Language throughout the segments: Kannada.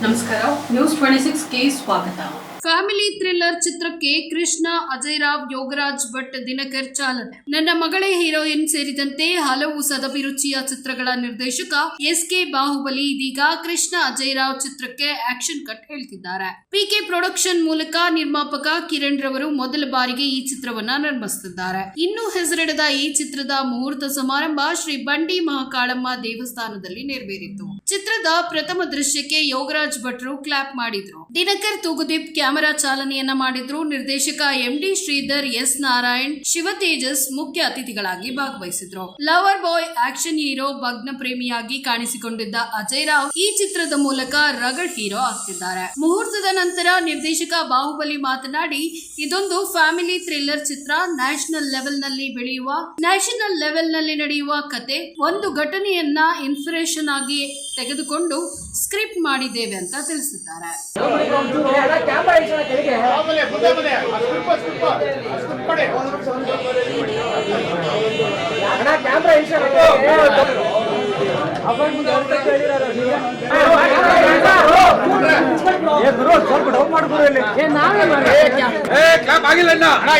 ನಮಸ್ಕಾರ, ನ್ಯೂಸ್ 26ಗೆ ಸ್ವಾಗತ. ಫ್ಯಾಮಿಲಿ ಥ್ರಿಲ್ಲರ್ ಚಿತ್ರಕ್ಕೆ ಕೃಷ್ಣ, ಅಜಯ್ ರಾವ್, ಯೋಗರಾಜ್ ಭಟ್, ದಿನಕರ್ ಚಾಲನೆ. ನನ್ನ ಮಗಳೇ ಹೀರೋಯಿನ್ ಸೇರಿದಂತೆ ಹಲವು ಸದಭಿರುಚಿಯ ಚಿತ್ರಗಳ ನಿರ್ದೇಶಕ ಎಸ್.ಕೆ. ಬಾಹುಬಲಿ ಇದೀಗ ಕೃಷ್ಣ, ಅಜಯ್ ರಾವ್ ಚಿತ್ರಕ್ಕೆ ಆಕ್ಷನ್ ಕಟ್ ಹೇಳ್ತಿದ್ದಾರೆ. ಪಿಕೆ ಪ್ರೊಡಕ್ಷನ್ ಮೂಲಕ ನಿರ್ಮಾಪಕ ಕಿರಣ್ ರವರು ಮೊದಲ ಬಾರಿಗೆ ಈ ಚಿತ್ರವನ್ನ ನಿರ್ಮಿಸುತ್ತಿದ್ದಾರೆ. ಇನ್ನು ಹೆಸರಿಡದ ಈ ಚಿತ್ರದ ಮುಹೂರ್ತ ಸಮಾರಂಭ ಶ್ರೀ ಬಂಡಿ ಮಹಾಕಾಳಮ್ಮ ದೇವಸ್ಥಾನದಲ್ಲಿ ನೆರವೇರಿತು. ಚಿತ್ರದ ಪ್ರಥಮ ದೃಶ್ಯಕ್ಕೆ ಯೋಗರಾಜ್ ಭಟ್ರು ಕ್ಲಾಪ್ ಮಾಡಿದ್ರು. ದಿನಕರ್ ತೂಗುದೀಪ್ ಕ್ಯಾಮೆರಾ ಚಾಲನೆಯನ್ನ ಮಾಡಿದ್ರು. ನಿರ್ದೇಶಕ ಎಂಡಿ ಶ್ರೀಧರ್, ಎಸ್ ನಾರಾಯಣ್, ಶಿವತೇಜಸ್ ಮುಖ್ಯ ಅತಿಥಿಗಳಾಗಿ ಭಾಗವಹಿಸಿದ್ರು. ಲವರ್ ಬಾಯ್, ಆಕ್ಷನ್ ಹೀರೋ, ಭಗ್ನ ಪ್ರೇಮಿಯಾಗಿ ಕಾಣಿಸಿಕೊಂಡಿದ್ದ ಅಜಯ್ ರಾವ್ ಈ ಚಿತ್ರದ ಮೂಲಕ ರಗಡ್ ಹೀರೋ ಆಗ್ತಿದ್ದಾರೆ. ಮುಹೂರ್ತದ ನಂತರ ನಿರ್ದೇಶಕ ಬಾಹುಬಲಿ ಮಾತನಾಡಿ, ಇದೊಂದು ಫ್ಯಾಮಿಲಿ ಥ್ರಿಲ್ಲರ್ ಚಿತ್ರ. ನ್ಯಾಷನಲ್ ಲೆವೆಲ್ ನಲ್ಲಿ ನಡೆಯುವ ಕತೆ. ಒಂದು ಘಟನೆಯನ್ನ ಇನ್ಸ್ಪಿರೇಷನ್ ಆಗಿ ತೆಗೆದುಕೊಂಡು ಸ್ಕ್ರಿಪ್ಟ್ ಮಾಡಿದ್ದೇವೆ ಅಂತ ತಿಳಿಸಿದ್ದಾರೆ.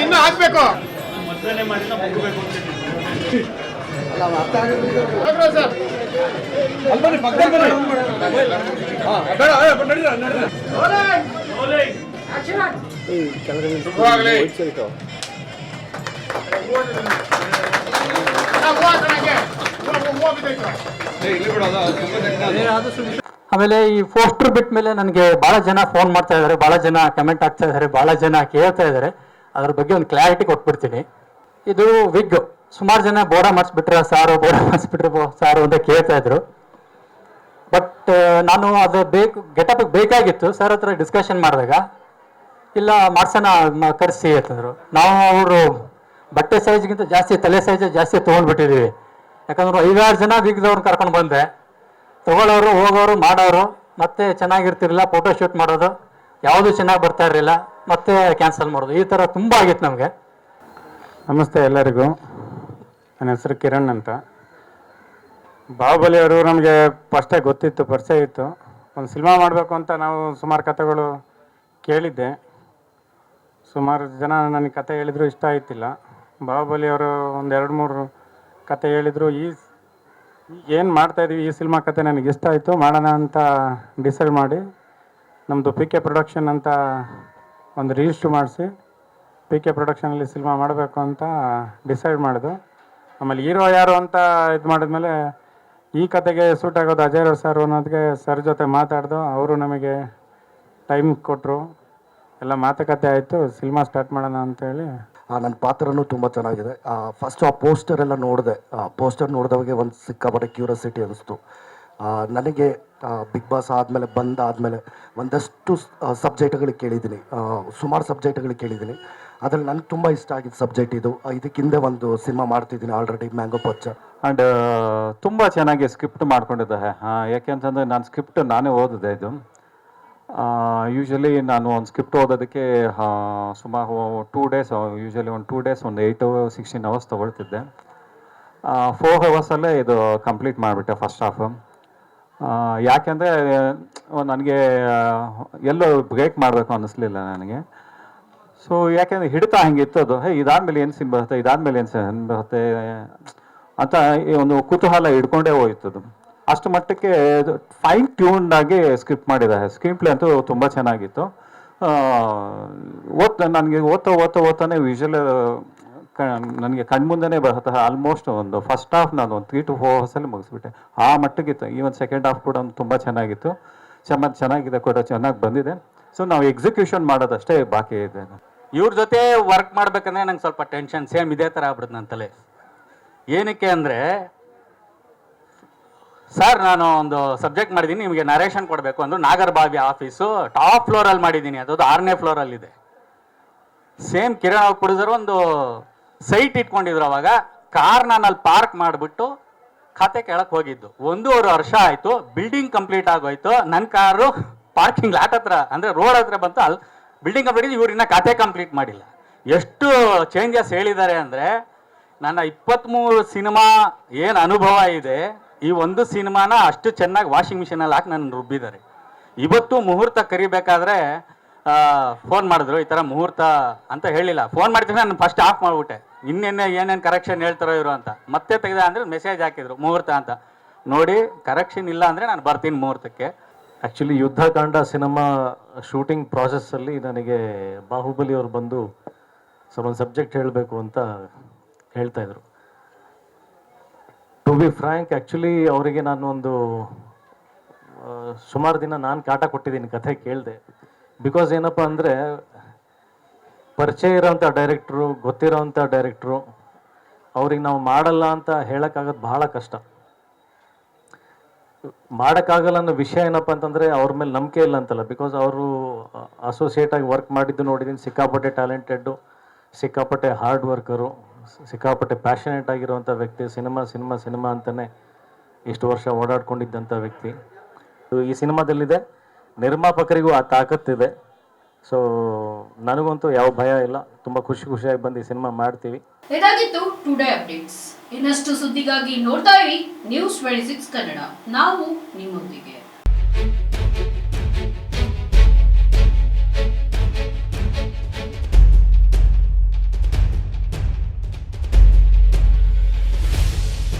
ಇನ್ನು ಹಾಕ್ಬೇಕು ಆಮೇಲೆ ಈ ಪೋಸ್ಟರ್ ಬಿಟ್ಟ ಮೇಲೆ ನನಗೆ ಬಹಳ ಜನ ಫೋನ್ ಮಾಡ್ತಾ ಇದ್ದಾರೆ, ಬಹಳ ಜನ ಕಮೆಂಟ್ ಆಗ್ತಾ ಇದ್ದಾರೆ, ಬಹಳ ಜನ ಕೇಳ್ತಾ ಇದ್ದಾರೆ. ಅದ್ರ ಬಗ್ಗೆ ಒಂದು ಕ್ಲಾರಿಟಿ ಕೊಟ್ಬಿಡ್ತೀನಿ. ಇದು ವಿಗ್ ಸುಮಾರು ಜನ ಬೋಡ ಮಾಡಿಸ್ಬಿಟ್ರೆ ಸಾರು ಅಂತ ಕೇಳ್ತಾ ಇದ್ರು. ಬಟ್ ನಾನು ಅದು ಗೆಟಪ್ ಬೇಕಾಗಿತ್ತು. ಸರ್ ಹತ್ರ ಡಿಸ್ಕಷನ್ ಮಾಡಿದಾಗ ಇಲ್ಲ ಮಾಡ್ಸೋಣ ಕರೆಸಿ ಅಂತಂದ್ರು. ನಾವು ಅವರು ಬಟ್ಟೆ ಸೈಜ್ಗಿಂತ ಜಾಸ್ತಿ ತಲೆ ಸೈಜ್ ಜಾಸ್ತಿ ತೊಗೊಂಡ್ಬಿಟ್ಟಿದ್ದೀವಿ. ಯಾಕಂದ್ರೆ 5-6 ಜನ ವಿಗ್ದವ್ರನ್ನ ಕರ್ಕೊಂಡು ಬಂದೆ. ತಗೊಳ್ಳೋರು, ಹೋಗೋರು, ಮಾಡೋರು, ಮತ್ತೆ ಚೆನ್ನಾಗಿರ್ತಿರಲಿಲ್ಲ. ಫೋಟೋ ಶೂಟ್ ಮಾಡೋದು ಯಾವುದು ಚೆನ್ನಾಗಿ ಬರ್ತಾ ಇರಲಿಲ್ಲ, ಮತ್ತೆ ಕ್ಯಾನ್ಸಲ್ ಮಾಡೋದು, ಈ ಥರ ತುಂಬ ಆಗಿತ್ತು ನಮಗೆ. ನಮಸ್ತೆ ಎಲ್ಲರಿಗೂ. ನನ್ನ ಹೆಸರು ಕಿರಣ್ ಅಂತ. ಬಾಹುಬಲಿ ಅವರು ನಮಗೆ ಫಸ್ಟೇ ಗೊತ್ತಿತ್ತು, ಪರಿಚಯ ಇತ್ತು. ಒಂದು ಸಿನಿಮಾ ಮಾಡಬೇಕು ಅಂತ ನಾವು ಸುಮಾರು ಕಥೆಗಳು ಕೇಳಿದ್ದೆ. ಸುಮಾರು ಜನ ನನಗೆ ಕತೆ ಹೇಳಿದ್ರು, ಇಷ್ಟ ಆಯ್ತಿಲ್ಲ. ಬಾಹುಬಲಿ ಅವರು ಒಂದು 2-3 ಕತೆ ಹೇಳಿದರು. ಏನು ಮಾಡ್ತಾಯಿದ್ವಿ, ಈ ಸಿನಿಮಾ ಕತೆ ನನಗೆ ಇಷ್ಟ ಆಯಿತು, ಮಾಡೋಣ ಅಂತ ಡಿಸೈಡ್ ಮಾಡಿ ನಮ್ಮದು ಪಿಕೆ ಪ್ರೊಡಕ್ಷನ್ ಅಂತ ಒಂದು ರಿಜಿಸ್ಟ್ರ್ ಮಾಡಿಸಿ ಪಿಕೆ ಪ್ರೊಡಕ್ಷನಲ್ಲಿ ಸಿನಿಮಾ ಮಾಡಬೇಕು ಅಂತ ಡಿಸೈಡ್ ಮಾಡಿದ್ದು. ಆಮೇಲೆ ಹೀರೋ ಯಾರು ಅಂತ ಇದು ಮಾಡಿದ್ಮೇಲೆ ಈ ಕತೆಗೆ ಸೂಟ್ ಆಗೋದು ಅಜಯ್ ರಾವ್ ಸರ್ ಅನ್ನೋದಕ್ಕೆ ಸರ್ ಜೊತೆ ಮಾತಾಡ್ದು. ಅವರು ನಮಗೆ ಟೈಮ್ ಕೊಟ್ಟರು, ಎಲ್ಲ ಮಾತುಕತೆ ಆಯಿತು, ಸಿನಿಮಾ ಸ್ಟಾರ್ಟ್ ಮಾಡೋಣ ಅಂತೇಳಿ. ನನ್ನ ಪಾತ್ರನೂ ತುಂಬ ಚೆನ್ನಾಗಿದೆ. ಫಸ್ಟ್ ಆ ಪೋಸ್ಟರ್ ಎಲ್ಲ ನೋಡಿದೆ. ಪೋಸ್ಟರ್ ನೋಡಿದವಾಗೆ ಒಂದು ಸಿಕ್ಕಾಪಟ್ಟೆ ಕ್ಯೂರಿಯಾಸಿಟಿ ಅನ್ನಿಸ್ತು ನನಗೆ. ಬಿಗ್ ಬಾಸ್ ಬಂದಾದಮೇಲೆ ಒಂದಷ್ಟು ಸಬ್ಜೆಕ್ಟ್ಗಳಿಗೆ ಕೇಳಿದ್ದೀನಿ, ಸುಮಾರು ಸಬ್ಜೆಕ್ಟ್ಗಳಿಗೆ ಕೇಳಿದ್ದೀನಿ. ಅದರಲ್ಲಿ ನನಗೆ ತುಂಬ ಇಷ್ಟ ಆಗಿದ್ದ ಸಬ್ಜೆಕ್ಟ್ ಇದು. ಇದಕ್ಕಿಂದೆ ಒಂದು ಸಿನಿಮಾ ಮಾಡ್ತಿದ್ದೀನಿ ಆಲ್ರೆಡಿ, ಮ್ಯಾಂಗೋ ಪಚ್ಚ. ಆ್ಯಂಡ್ ತುಂಬ ಚೆನ್ನಾಗಿ ಸ್ಕ್ರಿಪ್ಟ್ ಮಾಡ್ಕೊಂಡಿದ್ದೆ. ಯಾಕೆಂತಂದರೆ ನಾನು ಸ್ಕ್ರಿಪ್ಟ್ ನಾನೇ ಓದಿದೆ. ಇದು ಯೂಶ್ವಲಿ ನಾನು ಒಂದು ಸ್ಕ್ರಿಪ್ಟ್ ಓದೋದಕ್ಕೆ ಸುಮಾರು 2 ಡೇಸ್, ಯೂಶ್ವಲಿ ಒಂದು 2 ಡೇಸ್, ಒಂದು 8-16 ಅವರ್ಸ್ ತೊಗೊಳ್ತಿದ್ದೆ. 4 ಅವರ್ಸಲ್ಲೇ ಇದು ಕಂಪ್ಲೀಟ್ ಮಾಡಿಬಿಟ್ಟೆ ಫಸ್ಟ್ ಹಾಫು. ಯಾಕೆಂದರೆ ನನಗೆ ಎಲ್ಲೋ ಬ್ರೇಕ್ ಮಾಡಬೇಕು ಅನ್ನಿಸ್ಲಿಲ್ಲ ನನಗೆ. ಸೊ ಯಾಕೆಂದರೆ ಹಿಡಿತಾ ಹಂಗಿತ್ತು ಅದು. ಇದಾದ್ಮೇಲೆ ಏನು ಸೀನ್ ಬರುತ್ತೆ, ಇದಾದ್ಮೇಲೆ ಏನು ಸೀನ್ ಬರುತ್ತೆ ಅಂತ ಒಂದು ಕುತೂಹಲ ಹಿಡ್ಕೊಂಡೇ ಹೋಯ್ತು ಅದು. ಅಷ್ಟು ಮಟ್ಟಕ್ಕೆ ಫೈನ್ ಟ್ಯೂನ್ಡ್ ಆಗಿ ಸ್ಕ್ರಿಪ್ಟ್ ಮಾಡಿದ್ದಾರೆ. ಸ್ಕ್ರೀನ್ ಪ್ಲೇ ಅಂತೂ ತುಂಬ ಚೆನ್ನಾಗಿತ್ತು. ನನಗೆ ಓದ್ತಾನೆ ವಿಷುವಲ್ ನನಗೆ ಕಣ್ಮುಂದೆನೇ ಬರುತ್ತೆ. ಆಲ್ಮೋಸ್ಟ್ ಒಂದು ಫಸ್ಟ್ ಹಾಫ್ ನಾನು ಒಂದು 3 to 4 ಅವರ್ಸಲ್ಲಿ ಮುಗಿಸ್ಬಿಟ್ಟೆ. ಆ ಮಟ್ಟಕ್ಕಿತ್ತು. ಈವನ್ ಸೆಕೆಂಡ್ ಹಾಫ್ ಕೂಡ ತುಂಬ ಚೆನ್ನಾಗಿತ್ತು. ಚೆನ್ನಾಗಿದೆ ಕೂಡ, ಚೆನ್ನಾಗಿ ಬಂದಿದೆ. ಸೊ ನಾವು ಎಕ್ಸಿಕ್ಯೂಷನ್ ಮಾಡೋದಷ್ಟೇ ಬಾಕಿ ಇದೆ. ಇವ್ರ ಜೊತೆ ವರ್ಕ್ ಮಾಡ್ಬೇಕಂದ್ರೆ ನಂಗೆ ಸ್ವಲ್ಪ ಟೆನ್ಷನ್, ಸೇಮ್ ಇದೇ ಥರ ಆಗ್ಬಿಡುತ್ತೆ ನನ್ನ ತಲೆ. ಏನಕ್ಕೆ ಅಂದರೆ, ಸರ್ ನಾನು ಒಂದು ಸಬ್ಜೆಕ್ಟ್ ಮಾಡಿದ್ದೀನಿ, ನಿಮಗೆ ನರೇಷನ್ ಕೊಡಬೇಕು ಅಂದರು. ನಾಗರಬಾವಿ ಆಫೀಸು ಟಾಪ್ ಫ್ಲೋರಲ್ಲಿ ಮಾಡಿದ್ದೀನಿ, ಅದು 6ನೇ ಫ್ಲೋರಲ್ಲಿದೆ. ಸೇಮ್ ಕಿರಣ್ ಅವ್ರ ಪ್ರೊಡ್ಯೂಸರ್ ಒಂದು ಸೈಟ್ ಇಟ್ಕೊಂಡಿದ್ರು. ಅವಾಗ ಕಾರ್ ನಾನು ಅಲ್ಲಿ ಪಾರ್ಕ್ ಮಾಡಿಬಿಟ್ಟು ಖಾತೆ ಕೇಳಕ್ಕೆ ಹೋಗಿದ್ದು. 1.5 ವರ್ಷ ಆಯಿತು, ಬಿಲ್ಡಿಂಗ್ ಕಂಪ್ಲೀಟ್ ಆಗೋಯ್ತು. ನನ್ನ ಕಾರು ಪಾರ್ಕಿಂಗ್ ಲಾಟ್ ಹತ್ರ, ಅಂದರೆ ರೋಡ್ ಹತ್ರ ಬಂತು. ಅಲ್ಲಿ ಬಿಲ್ಡಿಂಗ್ ಕಂಪ್ಲೀಟ್, ಇವ್ರಿನ್ನ ಖಾತೆ ಕಂಪ್ಲೀಟ್ ಮಾಡಿಲ್ಲ. ಎಷ್ಟು ಚೇಂಜಸ್ ಹೇಳಿದ್ದಾರೆ ಅಂದರೆ, ನನ್ನ 23 ಸಿನಿಮಾ ಏನು ಅನುಭವ ಇದೆ, ಈ ಒಂದು ಸಿನಿಮಾನ ಅಷ್ಟು ಚೆನ್ನಾಗಿ ವಾಷಿಂಗ್ ಮಿಷಿನಲ್ಲಿ ಹಾಕಿ ನನ್ನ ರುಬ್ಬಿದ್ದಾರೆ. ಇವತ್ತು ಮುಹೂರ್ತ ಕರಿಬೇಕಾದ್ರೆ ಫೋನ್ ಮಾಡಿದ್ರು, ಈ ಥರ ಮುಹೂರ್ತ ಅಂತ ಹೇಳಿಲ್ಲ. ಫೋನ್ ಮಾಡ್ತೀನಿ ನಾನು ಫಸ್ಟ್ ಆಫ್ ಮಾಡಿಬಿಟ್ಟೆ, ಇನ್ನೇನು ಏನೇನು ಕರೆಕ್ಷನ್ ಹೇಳ್ತಾರೋ ಇವರು ಅಂತ. ಮತ್ತೆ ತೆಗೆದ ಅಂದರೆ ಮೆಸೇಜ್ ಹಾಕಿದ್ರು ಮುಹೂರ್ತ ಅಂತ. ನೋಡಿ, ಕರೆಕ್ಷನ್ ಇಲ್ಲ ಅಂದರೆ ನಾನು ಬರ್ತೀನಿ ಮುಹೂರ್ತಕ್ಕೆ. ಆ್ಯಕ್ಚುಲಿ ಯುದ್ಧಕಾಂಡ ಸಿನಿಮಾ ಶೂಟಿಂಗ್ ಪ್ರಾಸೆಸ್ಸಲ್ಲಿ ನನಗೆ ಬಾಹುಬಲಿ ಅವ್ರು ಬಂದು ಒಂದು ಸಬ್ಜೆಕ್ಟ್ ಹೇಳಬೇಕು ಅಂತ ಹೇಳ್ತಾಯಿದ್ರು. ಟು ಬಿ ಫ್ರ್ಯಾಂಕ್, ಆ್ಯಕ್ಚುಲಿ ಅವರಿಗೆ ನಾನು ಒಂದು ಸುಮಾರು ದಿನ ನಾನು ಕಾಟ ಕೊಟ್ಟಿದ್ದೀನಿ, ಕಥೆ ಕೇಳಿದೆ. ಬಿಕಾಸ್ ಏನಪ್ಪ ಅಂದರೆ, ಪರಿಚಯ ಇರೋಂಥ ಡೈರೆಕ್ಟ್ರು, ಗೊತ್ತಿರೋವಂಥ ಡೈರೆಕ್ಟ್ರು, ಅವ್ರಿಗೆ ನಾವು ಮಾಡಲ್ಲ ಅಂತ ಹೇಳೋಕ್ಕಾಗೋದು ಬಹಳ ಕಷ್ಟ. ಮಾಡೋಕ್ಕಾಗಲ್ಲ ಅನ್ನೋ ವಿಷಯ ಏನಪ್ಪ ಅಂತಂದರೆ ಅವ್ರ ಮೇಲೆ ನಂಬಿಕೆ ಇಲ್ಲ ಅಂತಲ್ಲ, ಬಿಕಾಸ್ ಅವರು ಅಸೋಸಿಯೇಟಾಗಿ ವರ್ಕ್ ಮಾಡಿದ್ದು ನೋಡಿದ್ದೀನಿ. ಸಿಕ್ಕಾಪಟ್ಟೆ ಟ್ಯಾಲೆಂಟೆಡ್ಡು, ಸಿಕ್ಕಾಪಟ್ಟೆ ಹಾರ್ಡ್ ವರ್ಕರು, ಸಿಕ್ಕಾಪಟ್ಟೆ ಪ್ಯಾಷನೇಟ್ ಆಗಿರುವಂಥ ವ್ಯಕ್ತಿ. ಸಿನಿಮಾ ಅಂತಲೇ ಇಷ್ಟು ವರ್ಷ ಓಡಾಡ್ಕೊಂಡಿದ್ದಂಥ ವ್ಯಕ್ತಿ. ಈ ಸಿನಿಮಾದಲ್ಲಿದೆ, ನಿರ್ಮಾಪಕರಿಗೂ ಆ ತಾಕತ್ತಿದೆ. ಸೊ ನನಗಂತೂ ಯಾವ ಭಯ ಇಲ್ಲ, ತುಂಬ ಖುಷಿಯಾಗಿ ಬಂದು ಈ ಸಿನಿಮಾ ಮಾಡ್ತೀವಿ. ಇದಾಗಿತ್ತು ಟುಡೇ ಅಪ್ಡೇಟ್ಸ್. ಇನ್ನಷ್ಟು ಸುದ್ದಿಗಾಗಿ ನೋಡ್ತಾ ಇರಿ News 26 ಕನ್ನಡ. ನಾವು ನಿಮ್ಮೊಂದಿಗೆ.